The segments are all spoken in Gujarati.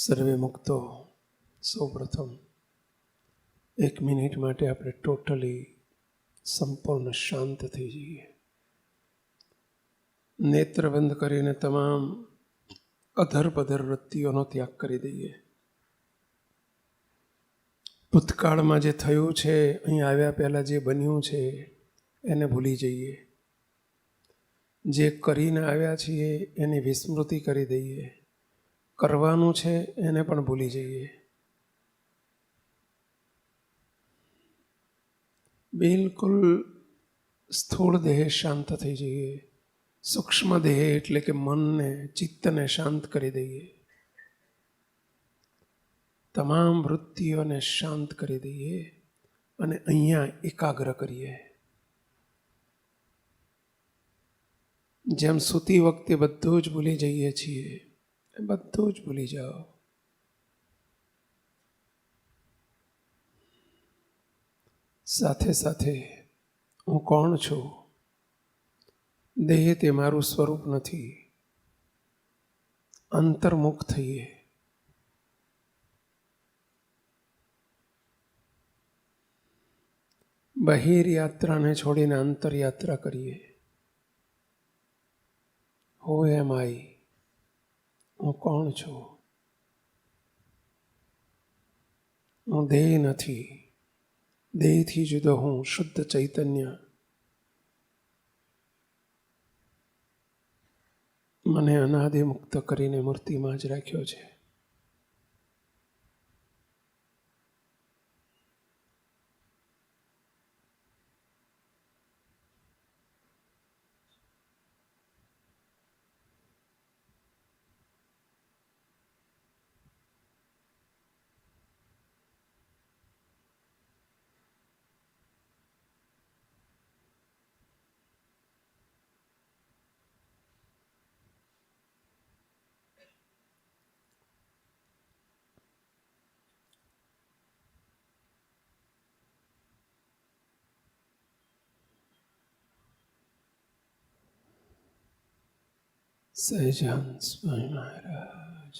સર્વે મુક્તો સૌ પ્રથમ 1 મિનિટ માટે આપણે ટોટલી સંપૂર્ણ શાંત થઈ જઈએ. નેત્ર બંધ કરીને તમામ અધર-પધર વૃત્તિઓનો ત્યાગ કરી દઈએ. ભૂતકાળમાં જે થયું છે, અહીં આવ્યા પહેલાં જે બન્યું છે એને ભૂલી જઈએ. જે કરીને આવ્યા છીએ એની વિસ્મૃતિ કરી દઈએ. કરવાનું છે એને પણ ભૂલી જઈએ. બિલકુલ સ્થૂળ દેહ શાંત થઈ જઈએ. સૂક્ષ્મ દેહ એટલે કે મનને, ચિત્તને શાંત કરી દઈએ. તમામ વૃત્તિઓને શાંત કરી દઈએ અને અહીંયા એકાગ્ર કરીએ. જેમ સૂતી વખતે બધું જ ભૂલી જઈએ છીએ, બધું જ ભૂલી જાઓ. સાથે સાથે હું કોણ છું? દેહ તે મારું સ્વરૂપ નથી. અંતર્મુખ થઈએ. બહિર યાત્રાને છોડીને અંતરયાત્રા કરીએ. હુ એમ આઈ? હું કોણ છું? હું દેહ નથી. દેહથી જુદો હું શુદ્ધ ચૈતન્ય. મને અનાદિ મુક્ત કરીને મૂર્તિમાં જ રાખ્યો છે. સહજાનંદ સ્વામી મહારાજ.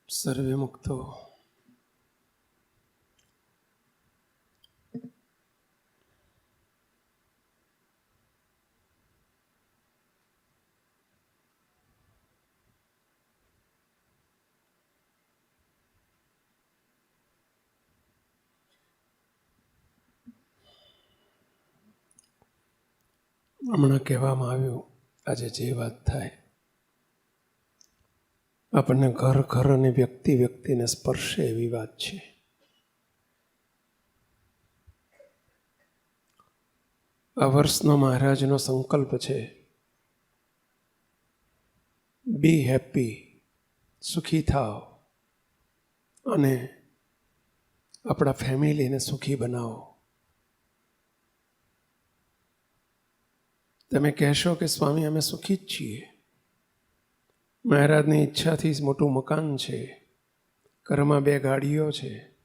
સર્વે મુક્તો હમણાં કહેવામાં આવ્યું, આજે જે વાત થાય આપણને ઘર ઘર અને વ્યક્તિ વ્યક્તિને સ્પર્શે એવી વાત છે. આ વર્ષનો મહારાજનો સંકલ્પ છે, બી હેપી, સુખી થાવ અને આપણા ફેમિલીને સુખી બનાવો. તમે કહેશો કે સ્વામી અમે સુખી જ છીએ. મહારાજની ઈચ્છાથી મોટું મકાન છે, ઘરમાં 2 ગાડીઓ છે,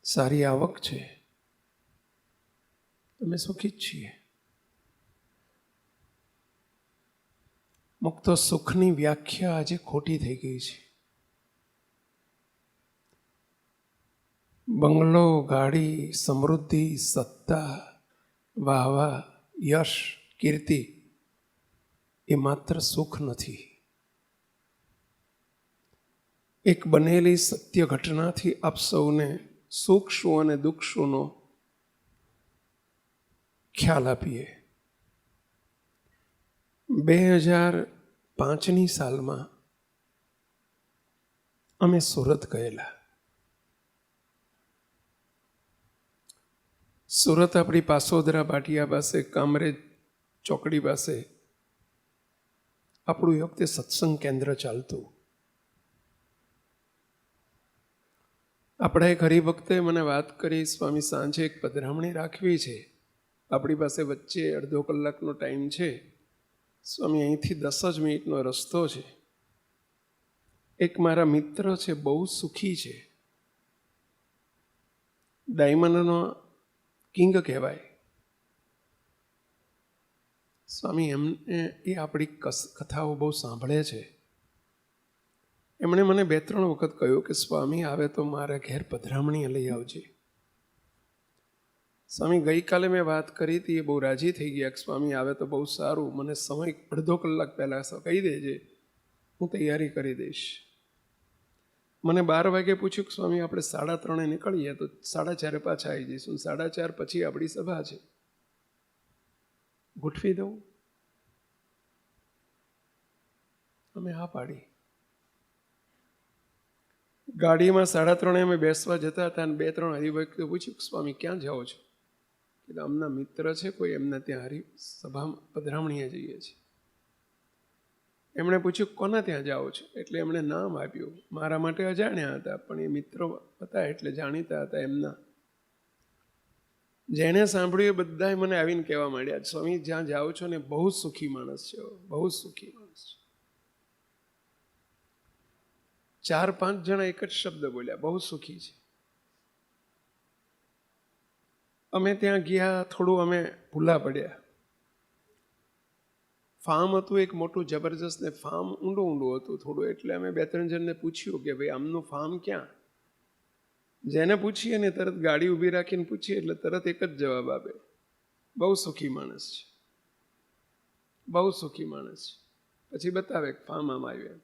સારી આવક છે, અમે સુખી જ છીએ. મુક્તો સુખની વ્યાખ્યા આજે ખોટી થઈ ગઈ છે. બંગલો, ગાડી, સમૃદ્ધિ, સત્તા, વાહવા, યશ, કીર્તિ એ માત્ર સુખ નથી. એક બનેલી સત્ય ઘટનાથી આપ સૌને સુખ શું અને દુઃખ શુંનો ખ્યાલ આપીએ. 2005ની સાલમાં અમે સુરત ગયેલા. સુરત આપણી પાસોદરા પાટિયા પાસે, કામરેજ ચોકડી પાસે આપણું એ વખતે સત્સંગ કેન્દ્ર ચાલતું. આપણા એક હરિભક્તે મને વાત કરી, સ્વામી સાંજે એક પધરામણી રાખવી છે, આપણી પાસે વચ્ચે અડધો કલાકનો ટાઈમ છે. સ્વામી અહીંથી 10 જ મિનિટનો રસ્તો છે. એક મારા મિત્ર છે, બહુ સુખી છે, ડાયમંડનો કિંગ કહેવાય. સ્વામી એમને એ આપણી કથાઓ બહુ સાંભળે છે. એમણે મને 2-3 વખત કહ્યું કે સ્વામી આવે તો મારા ઘેર પધરામણી લઈ આવજે. સ્વામી ગઈકાલે મેં વાત કરી હતી, એ બહુ રાજી થઈ ગયા કે સ્વામી આવે તો બહુ સારું, મને સમય અડધો કલાક પહેલાં કહી દેજે, હું તૈયારી કરી દઈશ. મને 12 વાગે પૂછ્યું કે સ્વામી આપણે 3:30 નીકળીએ તો 4:30 પાછા આવી જઈશું, 4:30 પછી આપણી સભા છે, ગોઠવી દઉં? અમે હા પાડી. ગાડીમાં 3:30 અમે બેસવા જતા હતા અને 2-3 હરિભક્તો પૂછ્યું કે સ્વામી ક્યાં જાઓ છો? એટલે અમના મિત્ર છે કોઈ, એમના ત્યાં સભામાં પધરામણીએ જઈએ છીએ. એમણે પૂછ્યું કોના ત્યાં જાઓ છો? એટલે એમણે નામ આપ્યું. મારા માટે અજાણ્યા હતા પણ એ મિત્રો હતા એટલે જાણીતા હતા એમના. જેણે સાંભળ્યું એ બધાએ મને આવીને કહેવા માંડ્યા, સ્વામી જ્યાં જાઓ છો ને બહુ સુખી માણસ છે, બહુ સુખી માણસ છે. 4-5 જણા એક જ શબ્દ બોલ્યા, બહુ સુખી છે. અમે ત્યાં ગયા, થોડું અમે ભૂલા પડ્યા. ફાર્મ હતું એક મોટું જબરજસ્ત, ને ફાર્મ ઊંડું હતું થોડું, એટલે અમે 2-3 જણને પૂછ્યું કે ભાઈ આમનું ફાર્મ ક્યાં? જેને પૂછીએ ને તરત ગાડી ઊભી રાખીને પૂછીએ એટલે તરત એક જ જવાબ આપે, બહુ સુખી માણસ છે, બહુ સુખી માણસ છે. પછી બતાવે ફાર્મ આમ આવ્યા.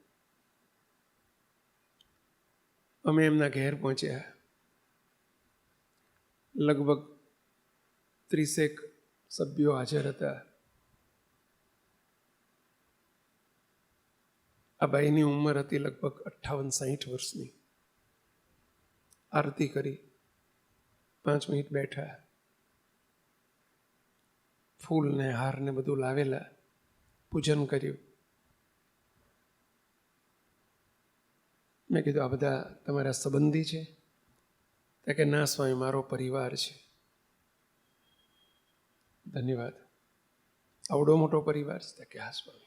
અમે એમના ઘેર પહોંચ્યા. લગભગ 30 સભ્યો હાજર હતા. આ ભાઈની ઉંમર હતી લગભગ 58-60 વર્ષની. આરતી કરી, 5 મિનિટ બેઠા, ફૂલ ને હાર ને બધું લાવેલા, પૂજન કર્યું. મેં કીધું આ બધા તમારા સંબંધી છે? તો કે ના સ્વામી મારો પરિવાર છે. ધન્યવાદ. આવડો મોટો પરિવાર છે? કે હા સ્વામી.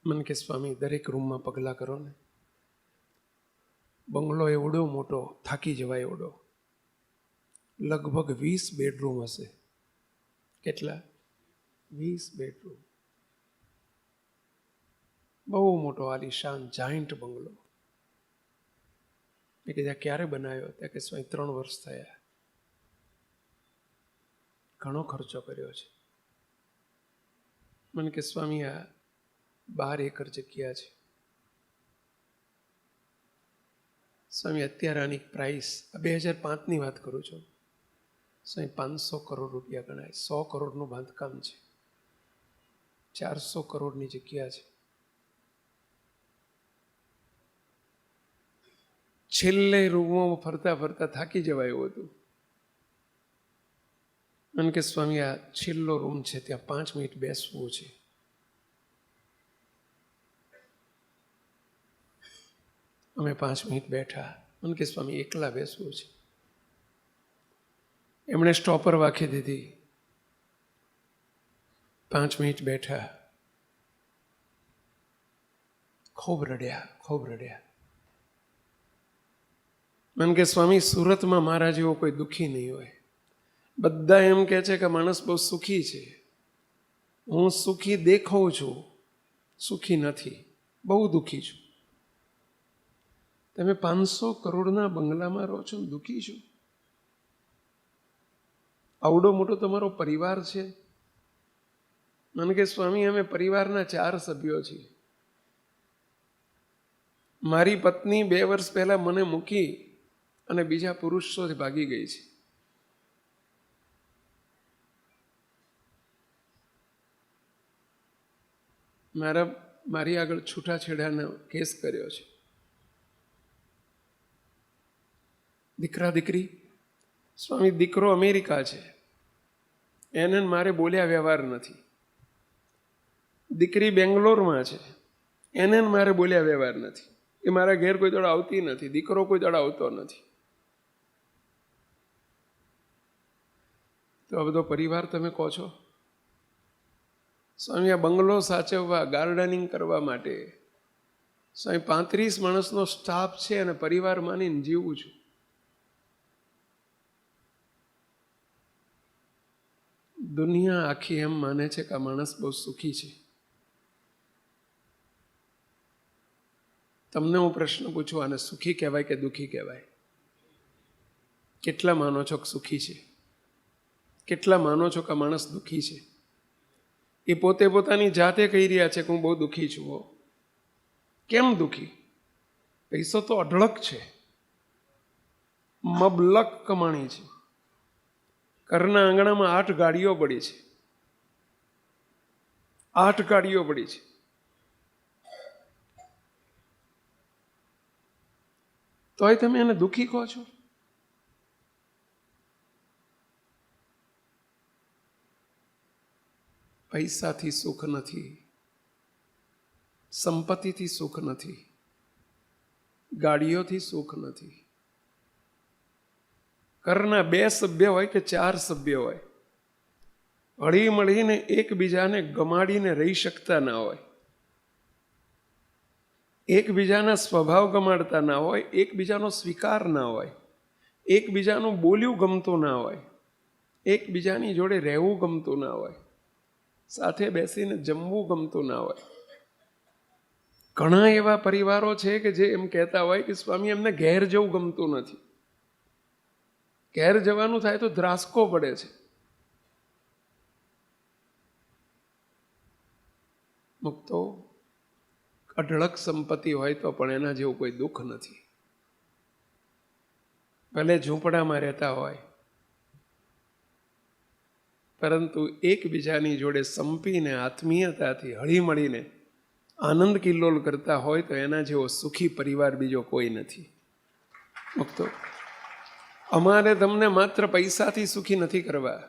મને કે સ્વામી દરેક રૂમમાં પગલાં કરો ને. બંગલો એવડો મોટો, થાકી જવાય એવડો, લગભગ 20 બેડરૂમ હશે. કેટલા? 20 બેડરૂમ. બહુ મોટો આલીશાન જાયન્ટ બંગલો. મેં કીધું ક્યારે બનાવ્યો? ત્યાં કે સ્વામી 3 વર્ષ થયા. ઘણો ખર્ચો કર્યો છે. મને કે સ્વામી આ 12 એકર જગ્યા છે. સ્વામી અત્યારે આની પ્રાઇસ, 2005ની વાત કરું છું, સ્વામી 500 કરોડ રૂપિયા ગણાય. 100 કરોડનું બાંધકામ છે, 400 કરોડની જગ્યા છે. છેલ્લે રૂમોમાં ફરતા ફરતા થાકી જવાય એવું હતું. મને કે સ્વામી આ છેલ્લો રૂમ છે, ત્યાં 5 મિનિટ બેસવું છે. અમે 5 મિનિટ બેઠા. મને કે સ્વામી એકલા બેસવું છે. એમણે સ્ટોપર વાંખી દીધી. 5 મિનિટ બેઠા, ખૂબ રડ્યા. મને કે સ્વામી સુરતમાં મારા જેવો કોઈ દુઃખી નહીં હોય. બધા એમ કહે છે કે માણસ બહુ સુખી છે. હું સુખી દેખાઉં છું, સુખી નથી, બહુ દુઃખી છું. તમે 500 કરોડના બંગલામાં રહો છો, દુઃખી છું? આવડો મોટો તમારો પરિવાર છે. મને કે સ્વામી અમે પરિવારના 4 સભ્યો છીએ. મારી પત્ની 2 વર્ષ પહેલા મને મૂકી અને બીજા પુરુષોથી ભાગી ગઈ છે. મારી આગળ છૂટાછેડાનો કેસ કર્યો છે. દીકરા દીકરી, સ્વામી દીકરો અમેરિકા છે, એને મારે બોલ્યા વ્યવહાર નથી. દીકરી બેંગ્લોરમાં છે, એને મારે બોલ્યા વ્યવહાર નથી. એ મારા ઘેર કોઈ દાડો આવતી નથી, દીકરો કોઈ દાડો આવતો નથી. તો આ બધો પરિવાર તમે કહો છો? સ્વામી આ બંગલો સાચવવા, ગાર્ડનિંગ કરવા માટે સ્વામી 35 માણસનો સ્ટાફ છે અને પરિવાર માનીને જીવું છું. દુનિયા આખી એમ માને છે કે આ માણસ બહુ સુખી છે. તમને હું પ્રશ્ન પૂછું, આને સુખી કહેવાય કે દુઃખી કહેવાય? કેટલા માનો છો કે સુખી છે? કેટલા માનો છો કે આ માણસ દુઃખી છે? એ પોતે પોતાની જાતે કહી રહ્યા છે કે હું બહુ દુઃખી છું. કેમ દુઃખી? પૈસો તો અઢળક છે, મબલક કમાણી છે. ઘરના આંગણામાં 8 ગાડીઓ પડી છે, 8 ગાડીઓ પડી છે. તોય તમે એને દુઃખી કહો છો? પૈસાથી સુખ નથી, સંપત્તિથી સુખ નથી, ગાડીઓથી સુખ નથી. ઘરના 2 સભ્ય હોય કે 4 સભ્ય હોય, હળી મળીને એકબીજાને ગમાડીને રહી શકતા ના હોય, એકબીજાના સ્વભાવ ગમાડતા ના હોય, એકબીજાનો સ્વીકાર ના હોય, એકબીજાનું બોલ્યું ગમતું ના હોય, એકબીજાની જોડે રહેવું ગમતું ના હોય, સાથે બેસીને જમવું ગમતું ના હોય. ઘણા એવા પરિવારો છે કે જે એમ કહેતા હોય કે સ્વામી એમને ઘેર જવું ગમતું નથી. ઘેર જવાનું થાય તો ધ્રાસકો પડે છે. મુક્તો અઢળક સંપત્તિ હોય તો પણ એના જેવું કોઈ દુઃખ નથી. ભલે ઝૂંપડામાં રહેતા હોય, પરંતુ એકબીજાની જોડે સંપીને આત્મીયતાથી હળી મળીને આનંદ કિલ્લોલ કરતા હોય તો એના જેવો સુખી પરિવાર બીજો કોઈ નથી. મુક્તો અમારે તમને માત્ર પૈસાથી સુખી નથી કરવા.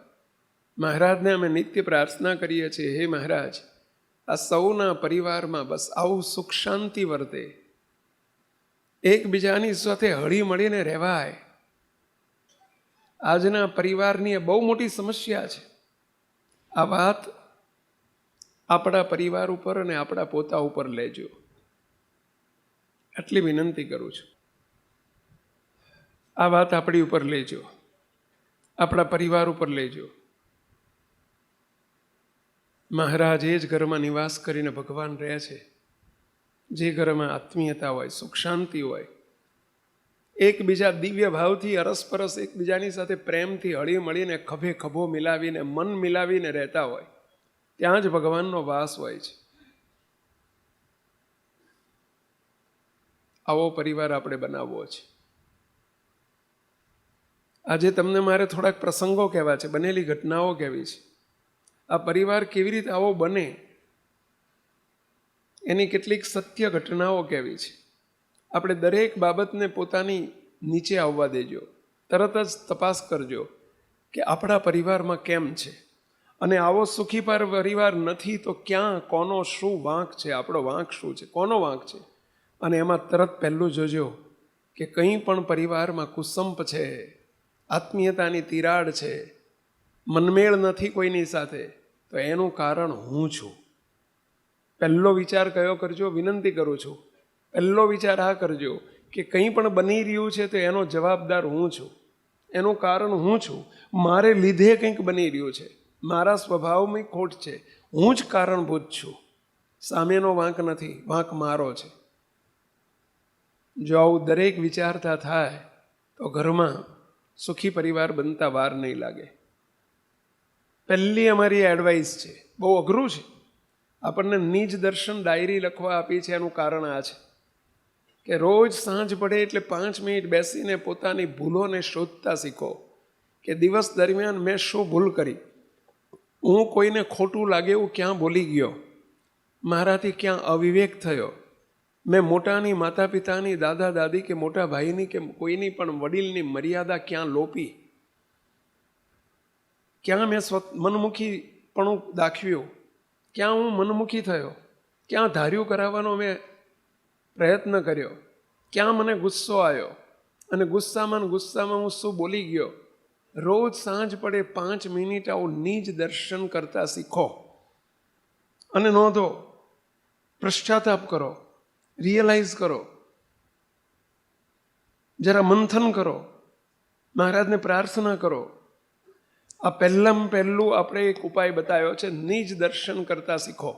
મહારાજને અમે નિત્ય પ્રાર્થના કરીએ છીએ, હે મહારાજ, આ સૌના પરિવારમાં બસ આવું સુખ શાંતિ વર્તે, એકબીજાની સાથે હળી મળીને રહેવાય. આજના પરિવારની એ બહુ મોટી સમસ્યા છે. આ વાત આપણા પરિવાર ઉપર અને આપણા પોતા ઉપર લેજો, આટલી વિનંતી કરું છું. આ વાત આપણી ઉપર લેજો, આપણા પરિવાર ઉપર લેજો. મહારાજ એ જ ઘરમાં નિવાસ કરીને ભગવાન રહે છે, જે ઘરમાં આત્મીયતા હોય, સુખ શાંતિ હોય, એકબીજા દિવ્ય ભાવથી અરસપરસ એકબીજાની સાથે પ્રેમથી હળી મળીને ખભે ખભો મિલાવીને મન મિલાવીને રહેતા હોય, ત્યાં જ ભગવાનનો વાસ હોય છે. આવો પરિવાર આપણે બનાવવો છે. આજે તમને મારે થોડાક પ્રસંગો કહેવા છે, બનેલી ઘટનાઓ કહેવી છે. આ પરિવાર કેવી રીતે આવો બને એની કેટલીક સત્ય ઘટનાઓ કહેવી છે. આપણે દરેક બાબતને પોતાની નીચે આવવા દેજો, તરત જ તપાસ કરજો કે આપણા પરિવારમાં કેમ છે, અને આવો સુખી પરિવાર નથી તો ક્યાં કોનો શું વાંક છે, આપણો વાંક શું છે, કોનો વાંક છે. અને એમાં તરત પહેલું જોજો કે કંઈ પણ પરિવારમાં કુસંપ છે, આત્મીયતાની તિરાડ છે, મનમેળ નથી કોઈની સાથે, તો એનું કારણ હું છું. પહેલો વિચાર કયો કરજો? વિનંતી કરું છું, પહેલો વિચાર આ કરજો કે કંઈ પણ બની રહ્યું છે તો એનો જવાબદાર હું છું, એનું કારણ હું છું. મારે લીધે કંઈક બની રહ્યું છે, મારા સ્વભાવમાં ખોટ છે, હું જ કારણભૂત છું. સામેનો વાંક નથી, વાંક મારો છે. જો આવું દરેક વિચારતા થાય તો ઘરમાં સુખી પરિવાર બનતા વાર નહીં લાગે. પહેલી અમારી એડવાઇસ છે, બહુ અઘરું છે. આપણને નિજ દર્શન ડાયરી લખવા આપી છે, એનું કારણ આ છે કે રોજ સાંજ પડે એટલે 5 મિનિટ બેસીને પોતાની ભૂલોને શોધતા શીખો કે દિવસ દરમિયાન મેં શું ભૂલ કરી, હું કોઈને ખોટું લાગે એવું ક્યાં બોલી ગયો, મારાથી ક્યાં અવિવેક થયો, મેં મોટાની, માતા પિતાની, દાદા દાદી કે મોટા ભાઈની કે કોઈની પણ વડીલની મર્યાદા ક્યાં લોપી, ક્યાં મેં મનમુખીપણું દાખવ્યું, ક્યાં હું મનમુખી થયો, ક્યાં ધાર્યું કરાવવાનો મેં પ્રયત્ન કર્યો, ક્યાં મને ગુસ્સો આવ્યો, અને ગુસ્સામાં હું શું બોલી ગયો. રોજ સાંજ પડે 5 મિનિટ આવું નિજ દર્શન કરતા શીખો અને નોંધો, પશ્ચાતાપ કરો, રિયલાઇઝ કરો, જરા મંથન કરો, મહારાજને પ્રાર્થના કરો. આ પહેલું આપણે એક ઉપાય બતાવ્યો છે, નિજ દર્શન કરતા શીખો.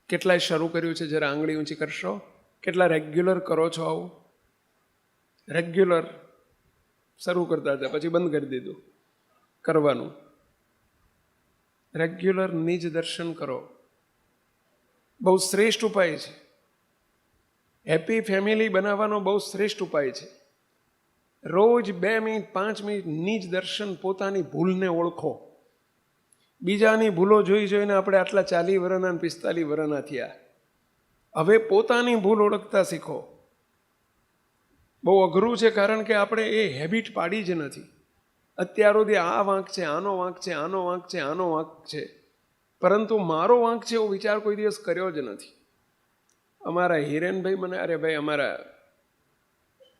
કેટલાય શરૂ કર્યું છે, જરા આંગળી ઊંચી કરશો? કેટલા રેગ્યુલર કરો છો આવું? રેગ્યુલર શરૂ કરતા હતા, પછી બંધ કરી દીધું કરવાનું. રેગ્યુલર નિજ દર્શન કરો, બહુ શ્રેષ્ઠ ઉપાય છે. હેપી ફેમિલી બનાવવાનો બહુ શ્રેષ્ઠ ઉપાય છે. રોજ 2 મિનિટ 5 મિનિટ નિજ દર્શન, પોતાની ભૂલને ઓળખો. બીજાની ભૂલો જોઈ જોઈને આપણે આટલા 40 વર્ષના 45 વર્ષના થયા. હવે પોતાની ભૂલ ઓળખતા શીખો. બહુ અઘરું છે, કારણ કે આપણે એ હેબિટ પાડી જ નથી. અત્યાર સુધી આ વાંક છે, આનો વાંક છે, આનો વાંક છે, આનો વાંક છે, પરંતુ મારો વાંક છે એવો વિચાર કોઈ દિવસ કર્યો જ નથી. અમારા હિરેનભાઈ મને, અરે ભાઈ, અમારા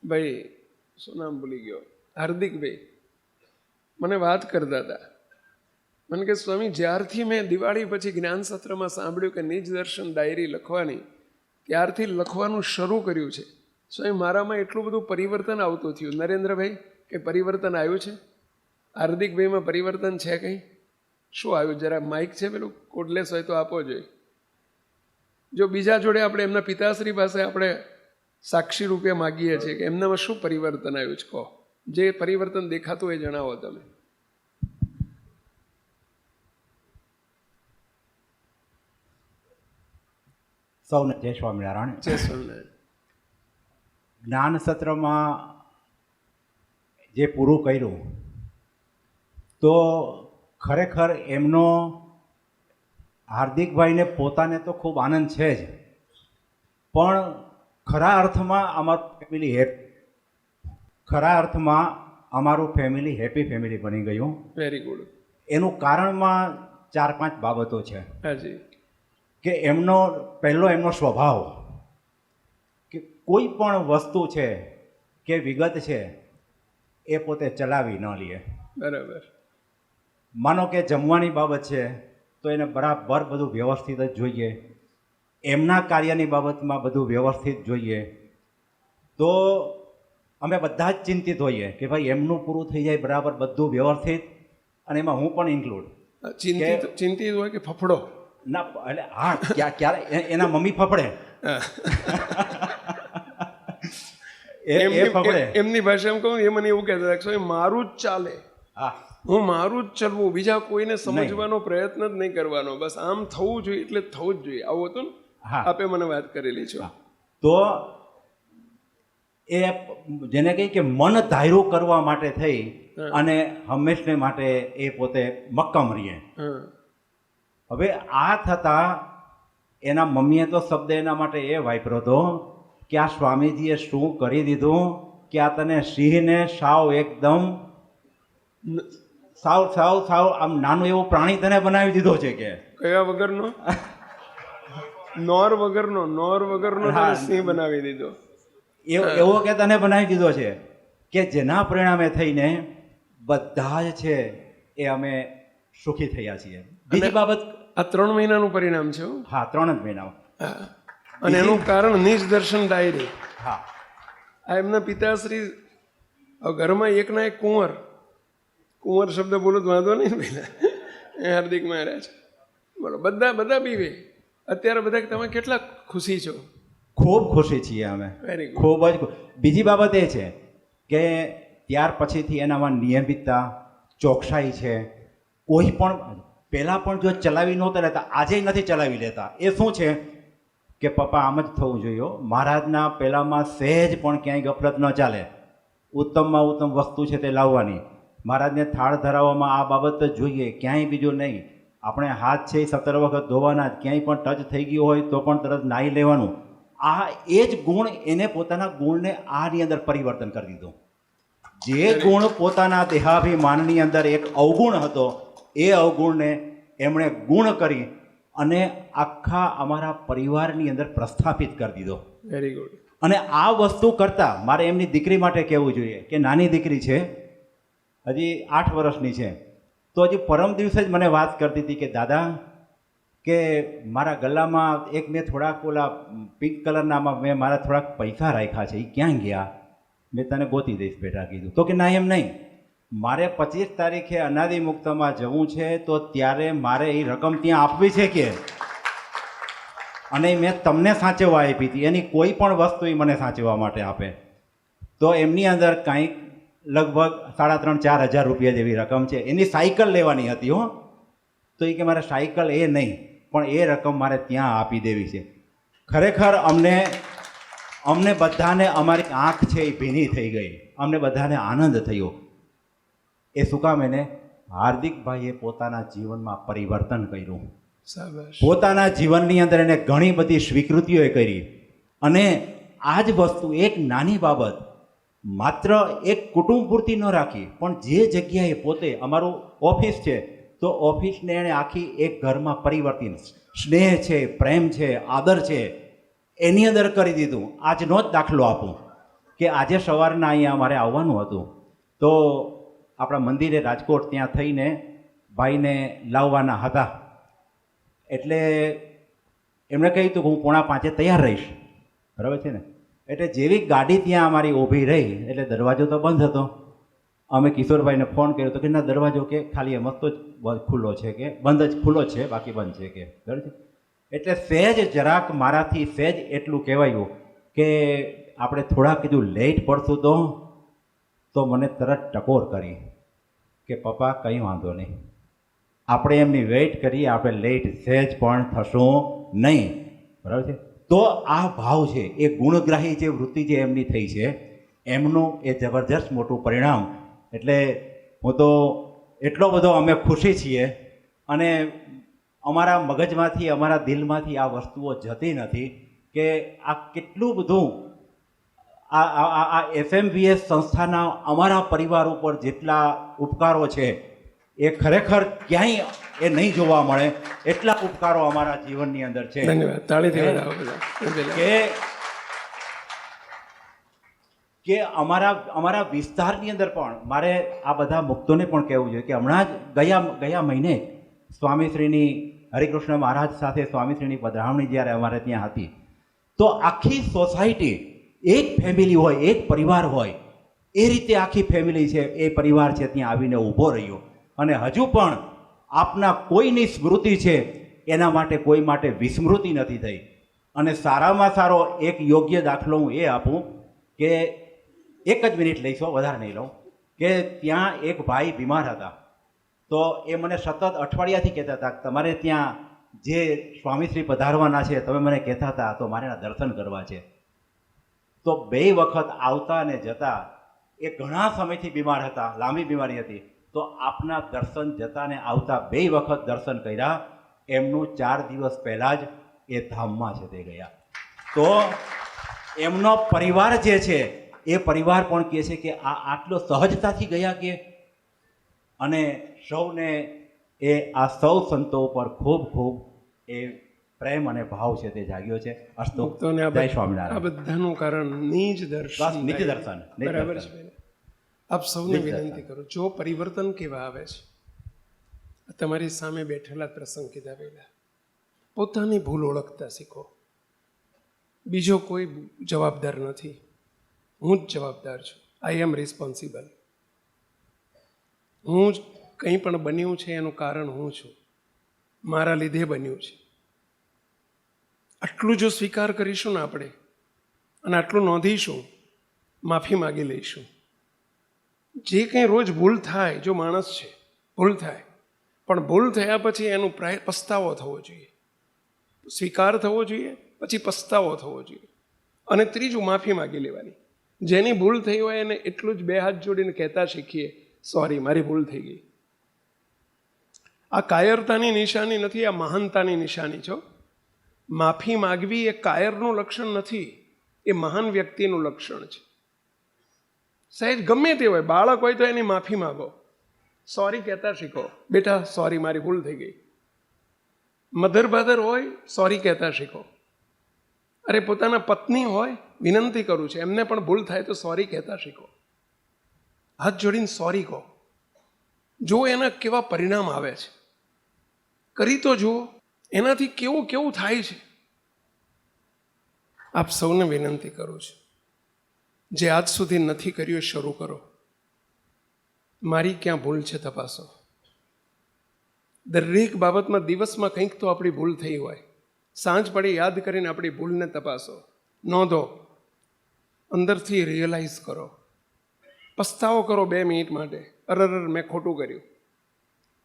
ભાઈ, શું નામ ભૂલી ગયો, હાર્દિકભાઈ, મને વાત કરતા હતા. મને કે સ્વામી, જ્યારથી મેં દિવાળી પછી જ્ઞાન સત્રમાં સાંભળ્યું કે નિજ દર્શન ડાયરી લખવાની, ત્યારથી લખવાનું શરૂ કર્યું છે. સ્વામી, મારામાં એટલું બધું પરિવર્તન આવતું થયું. નરેન્દ્રભાઈ, કંઈ પરિવર્તન આવ્યું છે? હાર્દિકભાઈમાં પરિવર્તન છે કંઈ? શું આવ્યું? જરા માઇક છે પેલું કોડલેસ હોય તો આપવો જોઈએ. જો બીજા જોડે આપણે એમના પિતાશ્રી પાસે આપણે સાક્ષી રૂપે માગીએ છીએ કે એમનામાં શું પરિવર્તન આવ્યું છે, કહો. જે પરિવર્તન દેખાતું એ જણાવો તમે. સૌને જય સ્વામિનારાયણ. જય સ્વામિનારાયણ. જ્ઞાન સત્રમાં જે પૂરું કર્યું તો ખરેખર એમનો, હાર્દિકભાઈને પોતાને તો ખૂબ આનંદ છે જ, પણ ખરા અર્થમાં અમારું ફેમિલી હેપી ફેમિલી બની ગયું. Very good. એનું કારણમાં 4-5 બાબતો છે. હાજી. કે એમનો સ્વભાવ કે કોઈ પણ વસ્તુ છે કે વિગત છે એ પોતે ચલાવી ન લે. બરાબર. માનો કે જમવાની બાબત છે તો એને બરાબર બધું વ્યવસ્થિત જ જોઈએ. એમના કાર્યની બાબતમાં બધું વ્યવસ્થિત જોઈએ. તો અમે બધા જ ચિંતિત હોઈએ કે ભાઈ એમનું પૂરું થઈ જાય બરાબર બધું વ્યવસ્થિત, અને એમાં હું પણ ઇન્ક્લુડ. ચિંતિત હોય કે ફફડો? ના, એટલે હા, ક્યારે એના મમ્મી ફફડે. એમની ભાષામાં કહું, એ મને એવું કહેતા હતા, મારું જ ચાલે, હું મારું જ ચલવું, બીજા કોઈને સમજવાનો પ્રયત્ન જ નહીં કરવાનો, બસ આમ થવું જોઈએ એટલે થવું જ જોઈએ. આવું હતું ને? આપે મને વાત કરેલી છે. તો એ જેને કહી કે મન ધાર્યું કરવા માટે થઈ અને હંમેશને માટે એ પોતે મક્કમ રહીએ. હવે આ થતાં એના મમ્મીએ તો શબ્દ એના માટે એ વાપર્યો હતો કે આ સ્વામીજીએ શું કરી દીધું કે આ તને સિંહને સાવ એકદમ સાવ આમ નાનું એવું પ્રાણી તને બનાવી દીધો છે. કે કયા વગરનો? નોર વગરનો સિંહ બનાવી દીધો. એવો કે તને બનાવી દીધો છે કે જેના પરિણામે થઈને બધા જ છે એ અમે સુખી થયા છીએ. બીજી બાબત, આ 3 મહિનાનું પરિણામ છે. હા, 3 જ મહિનામાં. અને એનું કારણ નિજ દર્શન ડાયરી. હા, આ એમના પિતાશ્રી ઘરમાં એકના એક કુંવર શબ્દ બોલો તો વાંધો નહીં પેલા એ હાર્દિક મહારાજ બોલો, બધા પીવે. અત્યારે બધા તમે કેટલા ખુશી છો? ખૂબ ખુશી છીએ અમે, ખૂબ જ. બીજી બાબત એ છે કે ત્યાર પછીથી એનામાં નિયમિતતા, ચોકસાઈ છે. કોઈ પણ પહેલાં પણ જો ચલાવી નહોતા લેતા, આજે નથી ચલાવી લેતા. એ શું છે કે પપ્પા આમ જ થવું જોઈએ. મહારાજના પહેલાંમાં સહેજ પણ ક્યાંય ગફલત ન ચાલે. ઉત્તમમાં ઉત્તમ વસ્તુ છે તે લાવવાની. મહારાજને થાળ ધરાવવામાં આ બાબત જ જોઈએ, ક્યાંય બીજું નહીં. આપણે હાથ છે એ 17 વખત ધોવાના જ. ક્યાંય પણ ટચ થઈ ગયું હોય તો પણ તરત નાહી લેવાનું. આ એ જ ગુણ, એને પોતાના ગુણને આની અંદર પરિવર્તન કરી દીધું. જે ગુણ પોતાના દેહાભિમાનની અંદર એક અવગુણ હતો, એ અવગુણને એમણે ગુણ કરી અને આખા અમારા પરિવારની અંદર પ્રસ્થાપિત કરી દીધો. Very good. અને આ વસ્તુ કરતાં મારે એમની દીકરી માટે કહેવું જોઈએ કે નાની દીકરી છે, હજી 8 વર્ષની છે. તો હજી પરમ દિવસે જ મને વાત કરતી હતી કે દાદા, કે મારા ગલ્લામાં એક મેં થોડાક ઓલા પિંક કલરનામાં મેં મારા થોડાક પૈસા રાખ્યા છે, એ ક્યાં ગયા? મેં તને ગોતી દઈશ બેટા કીધું. તો કે ના, એમ નહીં, મારે 25 તારીખે અનાદિ મુક્તમાં જવું છે, તો ત્યારે મારે એ રકમ ત્યાં આપવી છે કે, અને મેં તમને સાચવવા આપી હતી, એની કોઈ પણ વસ્તુ એ મને સાચવવા માટે આપે, તો એમની અંદર કંઈક લગભગ 3,500-4,000 રૂપિયા જેવી રકમ છે. એની સાયકલ લેવાની હતી હો. તો એ કે મારે સાયકલ એ નહીં, પણ એ રકમ મારે ત્યાં આપી દેવી છે. ખરેખર અમને બધાને અમારી આંખ છે એ ભીની થઈ ગઈ, અમને બધાને આનંદ થયો. એ શું કામ? એને હાર્દિકભાઈએ પોતાના જીવનમાં પરિવર્તન કર્યું, પોતાના જીવનની અંદર એને ઘણી બધી સ્વીકૃતિઓ કરી, અને આ જ વસ્તુ એક નાની બાબત માત્ર એક કુટુંબ પૂરતી ન રાખી, પણ જે જગ્યાએ પોતે, અમારું ઓફિસ છે, તો ઓફિસને એણે આખી એક ઘરમાં પરિવર્તન, સ્નેહ છે, પ્રેમ છે, આદર છે, એની અંદર કરી દીધું. આજનો જ દાખલો આપું કે આજે સવારના અહીંયા અમારે આવવાનું હતું, તો આપણા મંદિરે રાજકોટ ત્યાં થઈને ભાઈને લાવવાના હતા, એટલે એમણે કહ્યું હતું કે હું 4:45 તૈયાર રહીશ, બરાબર છે ને. એટલે જેવી ગાડી ત્યાં અમારી ઊભી રહી એટલે દરવાજો તો બંધ હતો. અમે કિશોરભાઈને ફોન કર્યો તો કે ના, દરવાજો કે ખાલી એમ જ ખુલ્લો છે, કે બંધ જ ખુલ્લો છે, બાકી બંધ છે કે, બરાબર છે. એટલે સહેજ જરાક મારાથી સહેજ એટલું કહેવાયું કે આપણે થોડાક કીધું લેટ પડશું તો મને તરત ટકોર કરી કે પપ્પા કંઈ વાંધો નહીં, આપણે એમની વેઇટ કરીએ, આપણે લેટ સહેજ પણ થશું નહીં, બરાબર છે. તો આ ભાવ છે, એ ગુણગ્રાહી જે વૃત્તિ જે એમની થઈ છે, એમનું એ જબરજસ્ત મોટું પરિણામ. એટલે હું તો એટલો બધો અમે ખુશી છીએ, અને અમારા મગજમાંથી, અમારા દિલમાંથી આ વસ્તુઓ જતી નથી કે આ કેટલું બધું આ FMVS સંસ્થાના અમારા પરિવાર ઉપર જેટલા ઉપકારો છે એ ખરેખર ક્યાંય એ નહીં જોવા મળે, એટલા ઉપકારો અમારા જીવનની અંદર છે. કે અમારા વિસ્તારની અંદર પણ મારે આ બધા મુક્તોને પણ કહેવું જોઈએ કે હમણાં જ ગયા મહિને સ્વામીશ્રીની, હરિકૃષ્ણ મહારાજ સાથે સ્વામીશ્રીની પધરામણી જ્યારે અમારે ત્યાં હતી, તો આખી સોસાયટી, એક ફેમિલી હોય, એક પરિવાર હોય, એ રીતે આખી ફેમિલી છે, એ પરિવાર છે ત્યાં આવીને ઊભો રહ્યો. અને હજુ પણ આપના કોઈની સ્મૃતિ છે એના માટે કોઈ માટે વિસ્મૃતિ નથી થઈ. અને સારામાં સારો એક યોગ્ય દાખલો હું એ આપું કે 1 જ મિનિટ લઈશું, વધારે નહીં લઉં, કે ત્યાં એક ભાઈ બીમાર હતા, તો એ મને સતત અઠવાડિયાથી કહેતા હતા તમારે ત્યાં જે સ્વામીશ્રી પધારવાના છે, તમે મને કહેતા હતા, તો મારે એના દર્શન કરવા છે. તો 2 વખત આવતા અને જતા, એ ઘણા સમયથી બીમાર હતા, લાંબી બીમારી હતી, તો આપના દર્શન જતા ને આવતા 2 વખત દર્શન કર્યા. એમનું 4 દિવસ પહેલાં જ એ ધામમાં છે તે ગયા. તો એમનો પરિવાર જે છે એ પરિવાર પણ કહે છે કે આ આટલો સહજતાથી ગયા કે, અને સૌને આ સૌ સંતો ઉપર ખૂબ ખૂબ એ પ્રેમ અને ભાવ છે તે જાગ્યો છે. અસ્તુ, જય સ્વામિનારાયણ. આ બધાનું કારણ નિજ દર્શન. બરાબર છે. આપ સૌને વિનંતી કરું, જો પરિવર્તન કેવા આવે છે, તમારી સામે બેઠેલા પ્રસંગ કીધા પહેલા પોતાની ભૂલ ઓળખતા શીખો. બીજો કોઈ જવાબદાર નથી, હું જ જવાબદાર છું. આઈ એમ રિસ્પોન્સિબલ. હું જ કંઈ પણ બન્યું છે એનું કારણ હું છું, મારા લીધે બન્યું છે. આટલું જો સ્વીકાર કરીશું ને આપણે, અને આટલું નોંધીશું, માફી માગી લઈશું. જે કંઈ રોજ ભૂલ થાય, જો માણસ છે ભૂલ થાય, પણ ભૂલ થયા પછી એનું પસ્તાવો થવો જોઈએ, સ્વીકાર થવો જોઈએ, પછી પસ્તાવો થવો જોઈએ, અને ત્રીજું માફી માગી લેવાની. જેની ભૂલ થઈ હોય એને એટલું જ 2 હાથ જોડીને કહેતા શીખીએ, સોરી, મારી ભૂલ થઈ ગઈ. આ કાયરતાની નિશાની નથી, આ મહાનતાની નિશાની છો. માફી માગવી એ કાયરનું લક્ષણ નથી, એ મહાન વ્યક્તિનું લક્ષણ છે. સહેજ ગમે તે હોય, બાળક હોય તો એની માફી માગો, સોરી કહેતા શીખો, બેટા સોરી, મારી ભૂલ થઈ ગઈ. મધર ફાધર હોય, સોરી કહેતા શીખો. અરે પોતાના પત્ની હોય, વિનંતી કરું છું, એમને પણ ભૂલ થાય તો સોરી કહેતા શીખો. હાથ જોડીને સોરી કહો, જો એના કેવા પરિણામ આવે છે, કરી તો જુઓ, એનાથી કેવું કેવું થાય છે. આપ સૌને વિનંતી કરું છું, જે આજ સુધી નથી કર્યું શરૂ કરો. મારી ક્યાં ભૂલ છે તપાસો. દરેક બાબતમાં દિવસમાં કંઈક તો આપણી ભૂલ થઈ હોય. સાંજ પડે યાદ કરીને આપણી ભૂલને તપાસો, નોંધો, અંદરથી રિયલાઇઝ કરો, પસ્તાવો કરો 2 મિનિટ માટે. અરર મેં ખોટું કર્યું.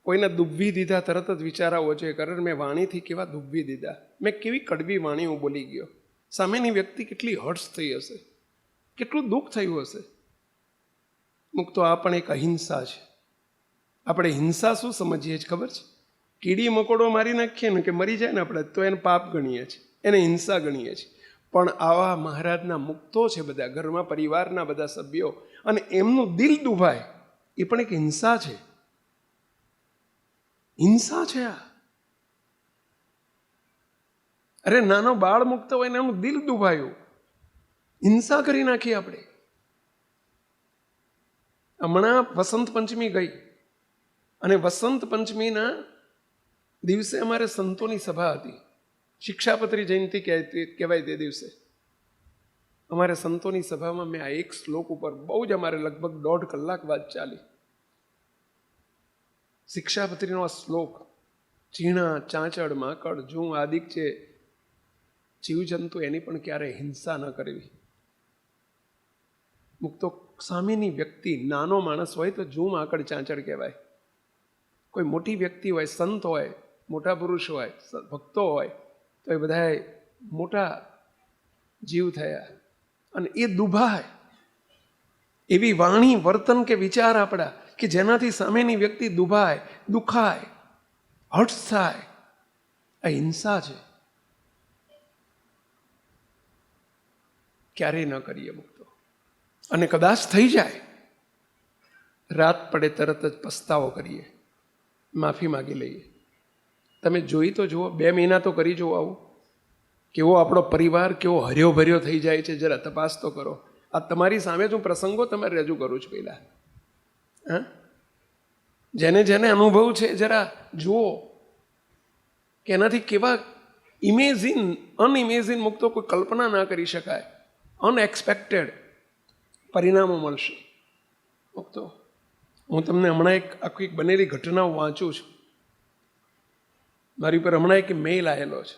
કોઈને દુભવી દીધા તરત જ વિચાર આવો છે કે અરર મેં વાણીથી કેવા દુભવી દીધા, મેં કેવી કડવી વાણી હું બોલી ગયો. સામેની વ્યક્તિ કેટલી હર્ટ્સ થઈ હશે, કેટલું દુઃખ થયું હશે. મુક્તો આ પણ એક અહિંસા છે. આપણે હિંસા શું સમજીએ છીએ ખબર છે? કીડી મકોડો મારી નાખીએ ને કે મરી જાય ને આપણે તો એને પાપ ગણીએ છીએ, એને હિંસા ગણીએ છીએ. પણ આવા મહારાજના મુક્તો છે બધા, ઘરમાં પરિવારના બધા સભ્યો, અને એમનું દિલ દુભાય એ પણ એક હિંસા છે. હિંસા છે આ. અરે નાનો બાળ મુક્ત હોય ને એનું દિલ દુભાયું, હિંસા કરી નાખી આપણે. હમણાં વસંત પંચમી ગઈ અને વસંત પંચમીના દિવસે અમારે સંતોની સભા હતી. શિક્ષાપત્રી જયંતિ કહેવાય તે દિવસે અમારે સંતોની સભામાં મેં આ એક શ્લોક ઉપર બહુ જ અમારે લગભગ 1.5 કલાક વાત ચાલી. શિક્ષાપત્રીનો આ શ્લોક, ચીણા ચાંચડ માકડ જૂ આદિક છે જીવજંતુ, એની પણ ક્યારેય હિંસા ન કરવી. મુક્તો સામેની વ્યક્તિ નાનો માણસ હોય તો જૂ માકડ ચાંચડ કહેવાય. કોઈ મોટી વ્યક્તિ હોય, સંત હોય, મોટા પુરુષ હોય, ભક્તો હોય તો એ બધા મોટા જીવ થયા અને એ દુભાય. એવી વાણી, વર્તન કે વિચાર આપણા કે જેનાથી સામેની વ્યક્તિ દુભાય, દુખાય, હર્ટ્સ થાય, આ હિંસા છે. ક્યારેય ન કરીએ મુક્તો. અને કદાચ થઈ જાય, રાત પડે તરત જ પસ્તાવો કરીએ, માફી માગી લઈએ. તમે જોઈ તો જુઓ, 2 મહિના તો કરી જુઓ આવું, કેવો આપણો પરિવાર કેવો હર્યો ભર્યો થઈ જાય છે. જરા તપાસ તો કરો. આ તમારી સામે જ હું પ્રસંગો તમારે રજૂ કરું છું. પહેલા હા, જેને જેને અનુભવ છે જરા જુઓ કે એનાથી કેવા અનઇમેજિન મુક્તો કોઈ કલ્પના ના કરી શકાય, અનએક્સપેક્ટેડ પરિણામો મળશે મુક્તો. હું તમને હમણાં આખી બનેલી ઘટનાઓ વાંચું છું. મારી પર હમણાં એક મેઇલ આવેલો છે.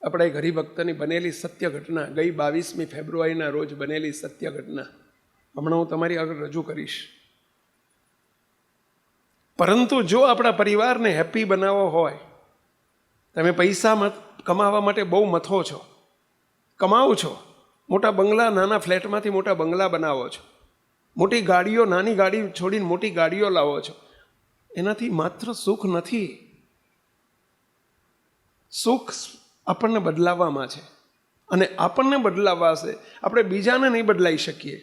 આપણા એક હરિભક્તની બનેલી સત્ય ઘટના, ગઈ 22મી ફેબ્રુઆરીના રોજ બનેલી સત્ય ઘટના હમણાં હું તમારી આગળ રજૂ કરીશ. પરંતુ જો આપણા પરિવારને હેપી બનાવવો હોય, તમે પૈસા કમાવા માટે બહુ મથો છો, કમાવો છો, મોટા બંગલા નાના ફ્લેટમાંથી મોટા બંગલા બનાવો છો, મોટી ગાડીઓ નાની ગાડી છોડીને મોટી ગાડીઓ લાવો છો, એનાથી માત્ર સુખ નથી. સુખ આપણને બદલાવવામાં છે, અને આપણને બદલાવવા છે. આપણે બીજાને નહીં બદલાઈ શકીએ.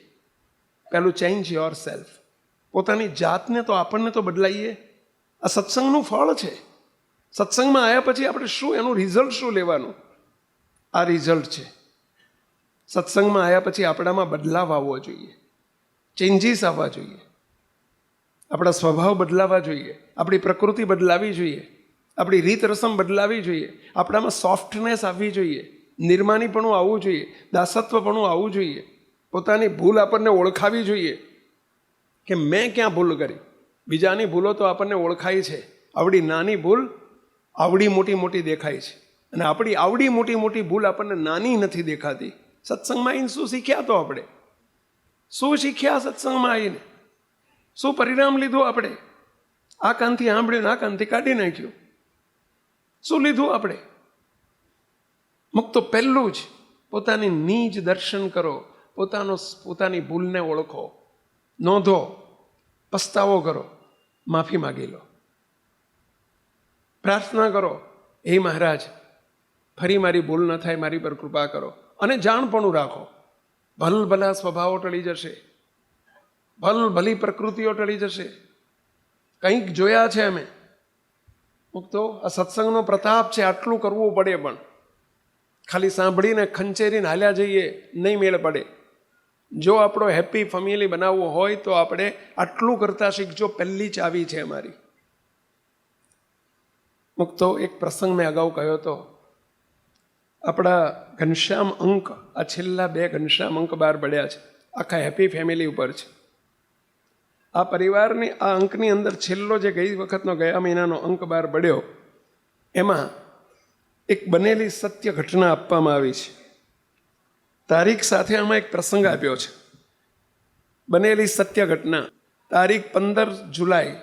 પહેલું ચેન્જ યોર સેલ્ફ. પોતાની જાતને તો આપણને તો બદલાઈએ. આ સત્સંગનું ફળ છે. સત્સંગમાં આવ્યા પછી આપણે શું, એનું રિઝલ્ટ શું લેવાનું? આ રિઝલ્ટ છે. સત્સંગમાં આવ્યા પછી આપણામાં બદલાવ આવવો જોઈએ, ચેન્જીસ આવવા જોઈએ, આપણા સ્વભાવ બદલાવા જોઈએ, આપણી પ્રકૃતિ બદલાવી જોઈએ, આપણી રીત રસમ બદલાવી જોઈએ, આપણામાં સોફ્ટનેસ આવવી જોઈએ, નિર્માનીપણું આવવું જોઈએ, દાસત્વપણું આવવું જોઈએ, પોતાની ભૂલ આપણને ઓળખાવી જોઈએ કે મેં ક્યાં ભૂલ કરી. બીજાની ભૂલો તો આપણને ઓળખાય છે. આવડી નાની ભૂલ આવડી મોટી મોટી દેખાય છે, અને આપણી આવડી મોટી મોટી ભૂલ આપણને નાની નથી દેખાતી. સત્સંગમાં આવીને શું શીખ્યા? તો આપણે શું શીખ્યા? સત્સંગમાં આવીને શું પરિણામ લીધું? આપણે આ કાનથી સાંભળ્યું, આ કાનથી કાઢી નાખ્યું. શું લીધું આપણે? મુક્તો પહેલું જ પોતાની નીજ દર્શન કરો, પોતાની ભૂલને ઓળખો, નોંધો, પસ્તાવો કરો, માફી માગી લો, પ્રાર્થના કરો, હે મહારાજ ફરી મારી ભૂલ ન થાય, મારી પર કૃપા કરો. અને જાણપણું રાખો. ભલભલા સ્વભાવો ટળી જશે, ભલી પ્રકૃતિઓ ટળી જશે. કંઈક જોયા છે અમે મુક્તો. આ સત્સંગનો પ્રતાપ છે. આટલું કરવું પડે, પણ ખાલી સાંભળીને ખંચેરીને હાલ્યા જઈએ નહીં મેળ પડે. જો આપણો હેપી ફેમિલી બનાવવો હોય તો આપણે આટલું કરતા શીખજો. પહેલી ચાવી છે અમારી મુક્તો. એક પ્રસંગ મેં અગાઉ કહ્યો હતો. આપણા ઘનશ્યામ અંક, આ છેલ્લા 2 ઘનશ્યામ અંક બહાર પડ્યા છે, આખા હેપી ફેમિલી ઉપર છે. આ પરિવારની આ અંકની અંદર છેલ્લો જે ગઈ વખતનો ગયા મહિનાનો અંક બહાર પડ્યો એમાં એક બનેલી સત્ય ઘટના આપવામાં આવી છે. તારીખ સાથે આમાં એક પ્રસંગ આપ્યો છે. બનેલી સત્ય ઘટના તારીખ 15 જુલાઈ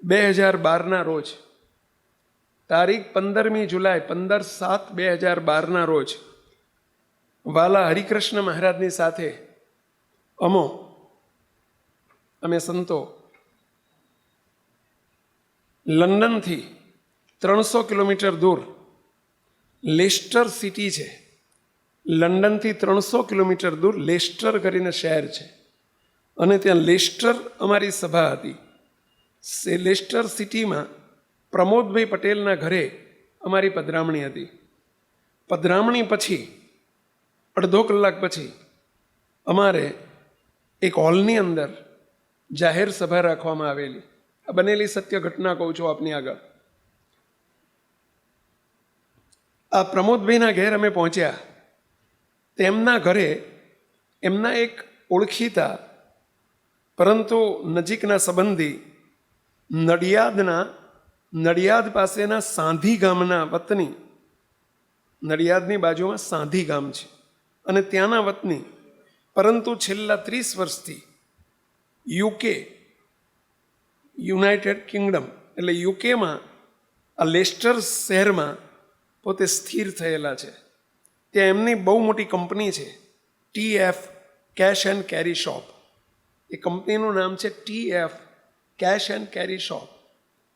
2012ના રોજ, તારીખ 15મી જુલાઈ 15/7/2012ના રોજ વાલા હરિકૃષ્ણ મહારાજની સાથે અમે સંતો લંડનથી 300 કિલોમીટર દૂર લેસ્ટર સિટી છે. લંડનથી 300 કિલોમીટર દૂર લેસ્ટર કરીને શહેર છે અને ત્યાં લેસ્ટર અમારી સભા હતી. લેસ્ટર સિટીમાં પ્રમોદભાઈ પટેલના ઘરે અમારી પધરામણી હતી. પધરામણી પછી અડધો કલાક પછી અમારે એક હોલની અંદર જાહેર સભા રાખવામાં આવેલી. આ બનેલી સત્ય ઘટના કહું છું આપની આગળ. આ પ્રમોદભાઈના ઘેર અમે પહોંચ્યા. તેમના ઘરે એમના એક ઓળખીતા પરંતુ નજીકના સંબંધી નડિયાદ પાસેના સાંધી ગામના વતની, નડિયાદની બાજુમાં સાંધી ગામ છે અને ત્યાંના વતની, પરંતુ છેલ્લા 30 વર્ષથી યુકે, યુનાઇટેડ કિંગડમ એટલે યુકેમાં આ લેસ્ટર શહેરમાં પોતે સ્થિર થયેલા છે. ત્યાં એમની બહુ મોટી કંપની છે, TF cash and carry shop. એ કંપનીનું નામ છે TF cash and carry shop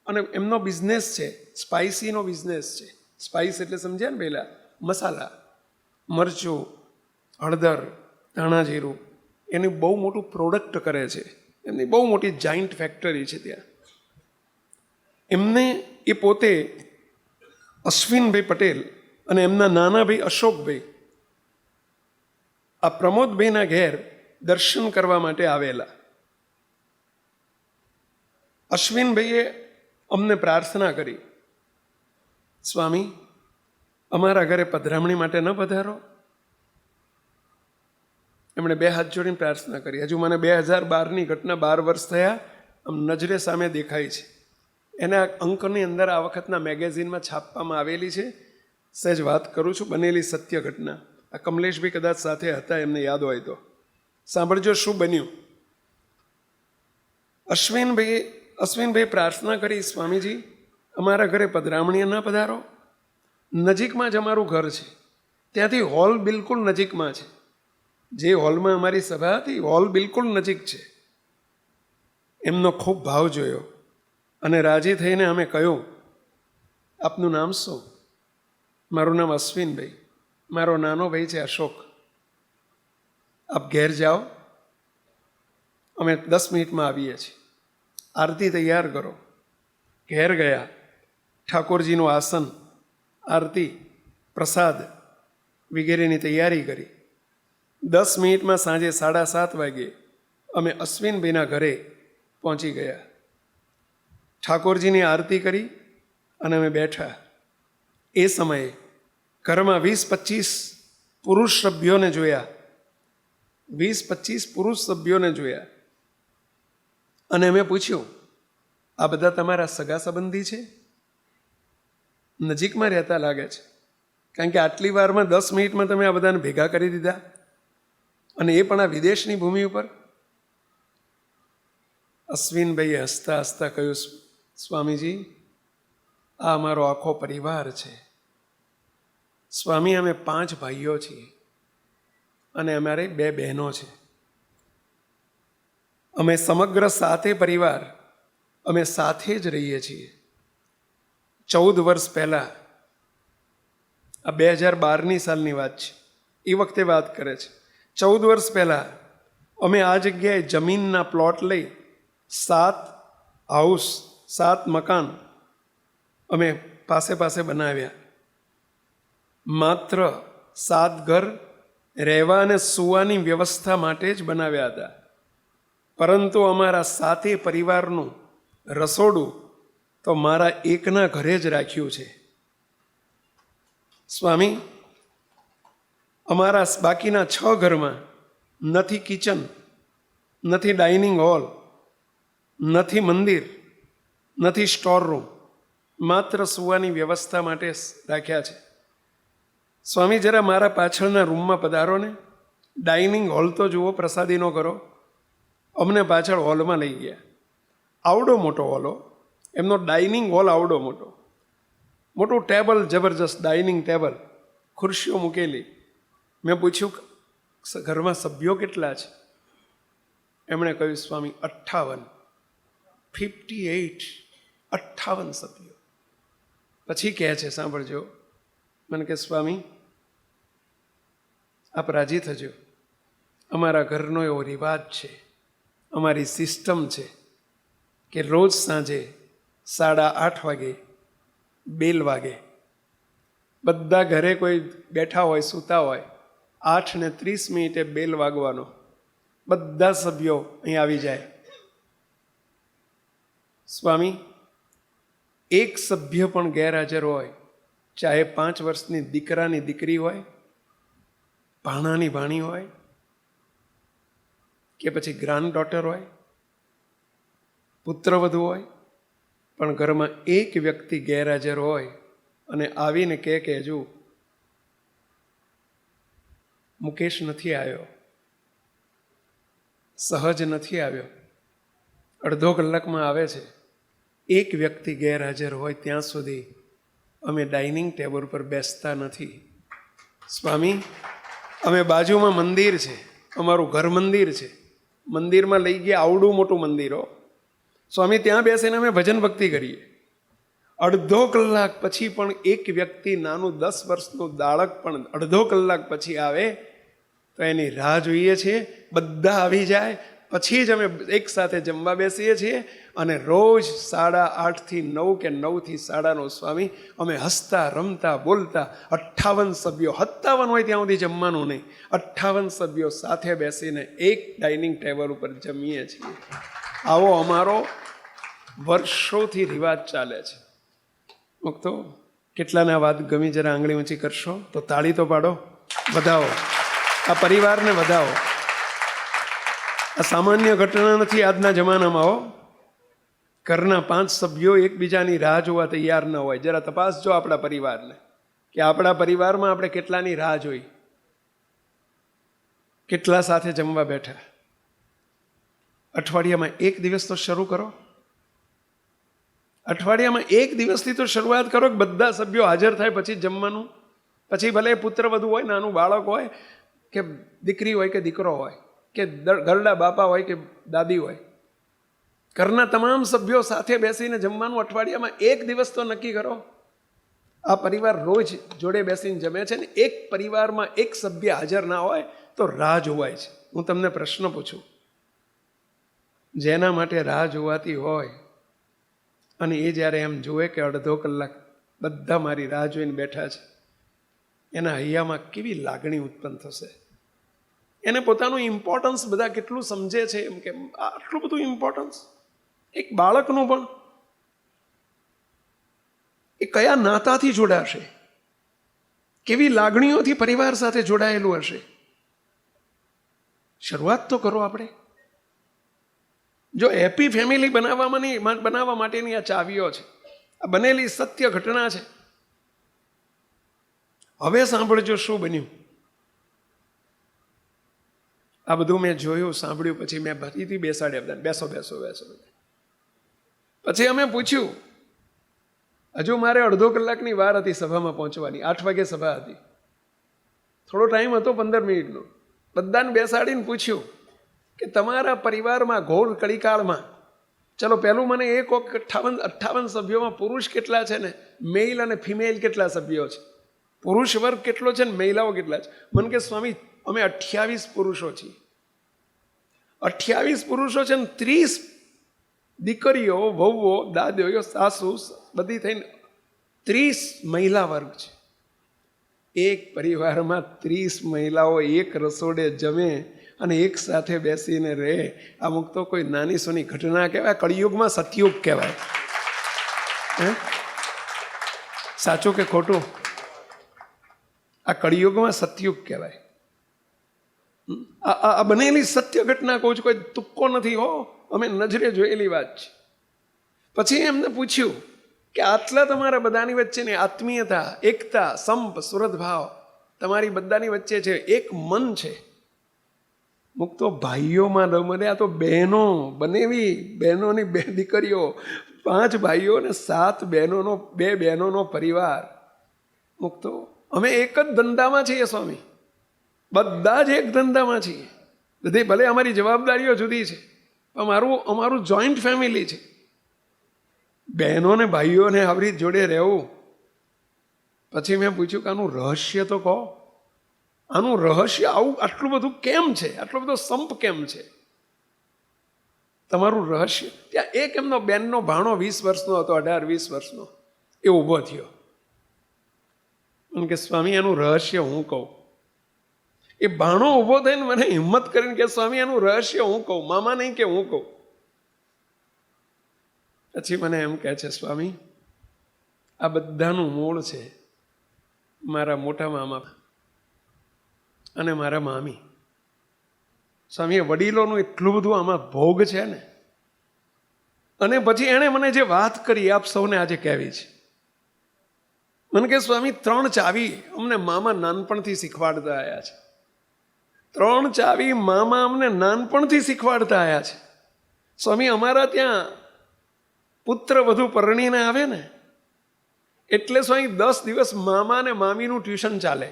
અને એમનો બિઝનેસ છે સ્પાઇસીનો બિઝનેસ છે. સ્પાઇસ એટલે સમજ્યા ને પહેલાં મસાલા, મરચું, હળદર, ધાણા જીરું, એની બહુ મોટું પ્રોડક્ટ કરે છે. એમની બહુ મોટી જાઇન્ટ ફેક્ટરી છે ત્યાં. એમને એ પોતે અશ્વિનભાઈ પટેલ અને એમના નાના ભાઈ અશોકભાઈ આ પ્રમોદભાઈના ઘેર દર્શન કરવા માટે આવેલા. અશ્વિનભાઈએ અમને પ્રાર્થના કરી, સ્વામી અમારા ઘરે પધરામણી માટે ન પધારો. એમણે 2 હાથ જોડીને પ્રાર્થના કરી. હજુ મને 2012ની ઘટના 12 વર્ષ થયા આમ નજરે સામે દેખાય છે. એના અંકની અંદર આ વખતના મેગેઝિનમાં છાપવામાં આવેલી છે. સહેજ વાત કરું છું, બનેલી સત્ય ઘટના. આ કમલેશભાઈ કદાચ સાથે હતા, એમને યાદ હોય તો સાંભળજો શું બન્યું. અશ્વિનભાઈ પ્રાર્થના કરી, સ્વામીજી અમારા ઘરે પધરામણીએ ન પધારો. નજીકમાં જ અમારું ઘર છે, ત્યાંથી હોલ બિલકુલ નજીકમાં છે. જે હોલમાં અમારી સભા હતી હોલ બિલકુલ નજીક છે. એમનો ખૂબ ભાવ જોયો અને રાજી થઈને અમે કહ્યું, આપનું નામ શું? મારું નામ અશ્વિનભાઈ, મારો નાનો ભાઈ છે અશોક. આપ ઘેર જાઓ, અમે 10 મિનિટમાં આવીએ છીએ. આરતી તૈયાર કરો. ઘેર ગયા, ઠાકોરજીનું આસન, આરતી, પ્રસાદ વગેરેની તૈયારી કરી. 10 મિનિટમાં સાંજે 7:30 વાગ્યે અમે અશ્વિનભાઈના ઘરે પહોંચી ગયા. ઠાકોરજીની આરતી કરી અને અમે બેઠા. એ સમયે ઘરમાં 20-25 પુરુષ સભ્યોને જોયા. 20-25 પુરુષ સભ્યોને જોયા અને અમે પૂછ્યું, આ બધા તમારા સગા સંબંધી છે? નજીકમાં રહેતા લાગે છે, કારણ કે આટલી વારમાં 10 મિનિટમાં તમે આ બધાને ભેગા કરી દીધા અને એ પણ આ વિદેશની ભૂમિ ઉપર. અશ્વિનભાઈએ હસતા હસતા કહ્યું, સ્વામીજી આ અમારો આખો પરિવાર છે. સ્વામી અમે 5 ભાઈઓ છીએ અને અમારે 2 બહેનો છે. અમે સમગ્ર 7 પરિવાર અમે સાથે જ રહીએ છીએ. 14 વર્ષ પહેલાં, આ 2012ની સાલની વાત છે, એ વખતે વાત કરે છે. 14 વર્ષ પહેલાં અમે આ જગ્યાએ જમીનના પ્લોટ લઈ 7 હાઉસ, 7 મકાન અમે પાસે બનાવ્યા. માત્ર 7 ઘર રહેવા અને સૂવાની વ્યવસ્થા માટે જ બનાવ્યા હતા. પરંતુ અમારા 7 પરિવારનું રસોડું તો મારા એકના ઘરે જ રાખ્યું છે. સ્વામી અમારા બાકીના 6 ઘરમાં નથી કિચન, નથી ડાઇનિંગ હોલ, નથી મંદિર, નથી સ્ટોર રૂમ, માત્ર સુવાની વ્યવસ્થા માટે રાખ્યા છે. સ્વામી જરા મારા પાછળના રૂમમાં પધારો ને, ડાઇનિંગ હોલ તો જુઓ, પ્રસાદીનો કરો. અમને પાછળ હોલમાં લઈ ગયા. આવડો મોટો હોલો, એમનો ડાઇનિંગ હોલ આવડો મોટો, મોટું ટેબલ, જબરજસ્ત ડાઇનિંગ ટેબલ, ખુરશીઓ મૂકેલી. મેં પૂછ્યું ઘરમાં સભ્યો કેટલા છે? એમણે કહ્યું સ્વામી 58 સભ્યો. પછી કહે છે, સાંભળજો, મને કે સ્વામી આપ રાજી થજો, અમારા ઘરનો એવો રિવાજ છે, અમારી સિસ્ટમ છે કે રોજ સાંજે 8:30 વાગે બેલ વાગે. બધા ઘરે કોઈ બેઠા હોય, સૂતા હોય, 8:30 બેલ વાગવાનો, બધા સભ્યો અહીં આવી જાય. સ્વામી એક સભ્ય પણ ગેરહાજર હોય, ચાહે 5 વર્ષની દીકરાની દીકરી હોય, ભાણાની ભાણી હોય, કે પછી ગ્રાન્ડ ડોટર હોય, પુત્રવધુ હોય, પણ ઘરમાં એક વ્યક્તિ ગેરહાજર હોય અને આવીને કે હજુ મુકેશ નથી આવ્યો, સહજ નથી આવ્યો, અડધો કલાકમાં આવે છે, એક વ્યક્તિ ગેરહાજર હોય ત્યાં સુધી અમે ડાઇનિંગ ટેબલ પર બેસતા નથી. સ્વામી અમે બાજુમાં મંદિર છે, અમારું ઘર મંદિર છે, મંદિરમાં લઈ ગયા, આવડું મોટું મંદિર હો સ્વામી, ત્યાં બેસીને અમે ભજન ભક્તિ કરીએ. અડધો કલાક પછી પણ એક વ્યક્તિ, નાનું 10 વર્ષનું બાળક પણ અડધો કલાક પછી આવે તો એની રાહ જોઈએ છીએ. બધા આવી જાય પછી જ અમે એક સાથે જમવા બેસીએ છીએ. અને રોજ 8:30 થી 9 કે 9 થી 9:30 સ્વામી અમે હસતા રમતા બોલતા 58 સભ્યો, 57 હોય ત્યાં સુધી જમવાનું નહીં, 58 સભ્યો સાથે બેસીને એક ડાઇનિંગ ટેબલ ઉપર જમીએ છીએ. આવો અમારો વર્ષોથી રિવાજ ચાલે છે. તો કેટલાને આ વાત ગમી? જરા આંગળી ઊંચી કરશો તો તાળી તો પાડો, વધાવો, આ પરિવારને વધાવો. આ સામાન્ય ઘટના નથી આજના જમાનામાં. હો, ઘરના 5 સભ્યો એકબીજાની રાહ જોવા તૈયાર ન હોય. જરા તપાસજો આપણા પરિવારને કે આપણા પરિવારમાં આપણે કેટલાની રાહ જોઈ, કેટલા સાથે જમવા બેઠા. અઠવાડિયામાં 1 દિવસ તો શરૂ કરો, અઠવાડિયામાં 1 દિવસથી તો શરૂઆત કરો કે બધા સભ્યો હાજર થાય પછી જમવાનું. પછી ભલે પુત્રવધુ હોય, નાનું બાળક હોય, કે દીકરી હોય કે દીકરો હોય, કે ઘરડા બાપા હોય કે દાદી હોય, ઘરના તમામ સભ્યો સાથે બેસીને જમવાનું. અઠવાડિયામાં 1 દિવસ તો નક્કી કરો. આ પરિવાર રોજ જોડે બેસીને જમે છે ને એક પરિવારમાં એક સભ્ય હાજર ના હોય તો રાહ જોવાય છે. હું તમને પ્રશ્ન પૂછું, જેના માટે રાહ જોવાતી હોય અને એ જ્યારે એમ જુએ કે અડધો કલાક બધા મારી રાહ જોઈને બેઠા છે, એના હૈયામાં કેવી લાગણી ઉત્પન્ન થશે? એને પોતાનું ઇમ્પોર્ટન્સ બધા કેટલું સમજે છે, એમ કે આટલું બધું ઇમ્પોર્ટન્સ એક બાળકનું પણ. એ કયા નાતાથી જોડાશે, કેવી લાગણીઓથી પરિવાર સાથે જોડાયેલું હશે? શરૂઆત તો કરો આપણે. જો હેપી ફેમિલી બનાવવા માટેની આ ચાવીઓ છે, આ બનેલી સત્ય ઘટના છે. હવે સાંભળજો શું બન્યું. આ બધું મેં જોયું, સાંભળ્યું, પછી મેં ફરીથી બેસાડ્યા બધાને, બેસો બેસો બેસો. પછી અમે પૂછ્યું, હજુ મારે અડધો કલાકની વાર હતી સભામાં પહોંચવાની, 8 વાગે સભા હતી, થોડો ટાઈમ હતો 15 મિનિટનો. બધાને બેસાડીને પૂછ્યું કે તમારા પરિવારમાં ઘોર કળીકાળમાં, ચલો પહેલું મને એ કહો, 58 સભ્યોમાં પુરુષ કેટલા છે ને મેલ અને ફિમેલ કેટલા સભ્યો છે? પુરુષ વર્ગ કેટલો છે ને મહિલાઓ કેટલા છે? મને કે સ્વામી અમે 28 પુરુષો છીએ. 28 પુરુષો છે ને 30 દીકરીઓ, વહુઓ, દાદીઓ, સાસુ, બધી થઈને 30 મહિલા વર્ગ છે. એક પરિવારમાં 30 મહિલાઓ એક રસોડે જમે અને એક સાથે બેસીને રહે. અમુક તો કોઈ નાની સોની ઘટના કહેવાય, કળિયુગમાં સતયુગ કહેવાય. સાચું કે ખોટું? આ કળિયુગમાં સતયુગ કહેવાય. આ બનેલી સત્ય ઘટના કહું છું, કોઈ તુક્કો નથી. હો, અમે નજરે જોયેલી વાત છે. પછી એમને પૂછ્યું કે આટલા તમારા બધાની વચ્ચેની આત્મીયતા, એકતા, સંપ, સુરત ભાવ તમારી બધાની વચ્ચે છે, એક મન છે. મુક્તો ભાઈઓમાં ન બને, આ તો બહેનો બનેવી, બહેનોની 2 દીકરીઓ, 5 ભાઈઓ અને 7 બહેનોનો, 2 બહેનોનો પરિવાર. મુક્તો અમે એક જ ધંધામાં છીએ સ્વામી, બધા જ એક ધંધામાં છીએ. બધી ભલે અમારી જવાબદારીઓ જુદી છે, પણ અમારું જોઈન્ટ ફેમિલી છે. બહેનો ને ભાઈઓને આવી જોડે રહેવું. પછી મેં પૂછ્યું કે આનું રહસ્ય તો કહો, આનું રહસ્ય આવું આટલું બધું કેમ છે, આટલો બધો સંપ કેમ છે, તમારું રહસ્ય. ત્યાં એક એમનો બેનનો ભાણો 20 વર્ષનો હતો, 18-20 વર્ષનો, એ ઊભો થયો. કે સ્વામી એનું રહસ્ય હું કહું. એ ભાણો ઊભો થઈને મને હિંમત કરીને કે સ્વામી એનું રહસ્ય હું કહું, મામા નહીં કે હું કહું. પછી મને એમ કહે છે સ્વામી આ બધાનું મૂળ છે મારા મોટા મામા અને મારા મામી. સ્વામી વડીલોનું એટલું બધું આમાં ભોગ છે ને. અને પછી એણે મને જે વાત કરી આપ સૌને આજે કહેવી છે. મને કે સ્વામી 3 ચાવી અમને મામા નાનપણથી શીખવાડતા આવ્યા છે. 3 ચાવી મામા અમને નાનપણથી શીખવાડતા આવ્યા છે. સ્વામી અમારા ત્યાં પુત્ર વધુ પરણીને આવે ને એટલે સ્વામી 10 દિવસ મામા અને મામીનું ટ્યુશન ચાલે.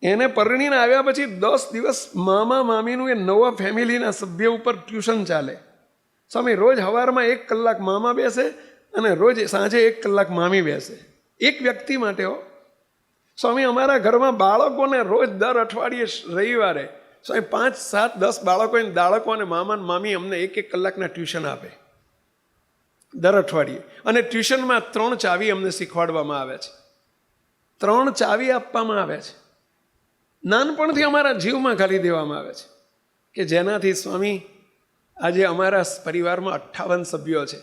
એને પરણીને આવ્યા પછી 10 દિવસ મામા મામીનું એ નવા ફેમિલીના સભ્ય ઉપર ટ્યુશન ચાલે. સ્વામી રોજ સવારમાં 1 કલાક મામા બેસે અને રોજ સાંજે 1 કલાક મામી બેસે, એક વ્યક્તિ માટે હો. સ્વામી અમારા ઘરમાં બાળકોને રોજ દર અઠવાડિયે રવિવારે સ્વામી 5, 7, 10 બાળકો અને મામા મામી અમને 1 કલાકના ટ્યુશન આપે દર અઠવાડિયે. અને ટ્યુશનમાં 3 ચાવી અમને શીખવાડવામાં આવે છે. 3 ચાવી આપવામાં આવે છે. નાનપણથી અમારા જીવમાં ઘાલી દેવામાં આવે છે કે જેનાથી સ્વામી આજે અમારા પરિવારમાં 58 સભ્યો છે.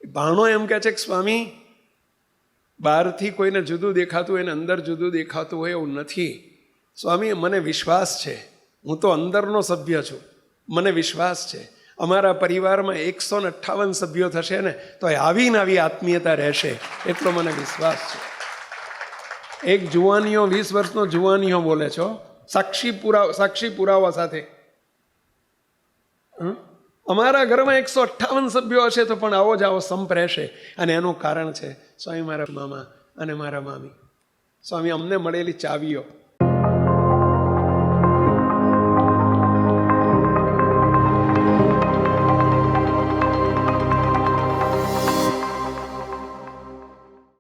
ભાણો એમ કહે છે કે સ્વામી બહારથી કોઈને જુદું દેખાતું હોય ને અંદર જુદું દેખાતું હોય એવું નથી. સ્વામી મને વિશ્વાસ છે, હું તો અંદરનો સભ્ય છું, મને વિશ્વાસ છે અમારા પરિવારમાં 158 સભ્યો થશે ને તો આવી ને આવી આત્મીયતા રહેશે, એટલો મને વિશ્વાસ છે. એક જુવાનીઓ 20 વર્ષનો જુવાનીઓ બોલે છો સાક્ષી પુરાવા સાથે. અમારા ઘરમાં 158 સભ્યો હશે તો પણ આવો જ આવો સંપ રહેશે. અને એનું કારણ છે સ્વામી મારા મામા અને મારા મામી. સ્વામી અમને મળેલી ચાવીઓ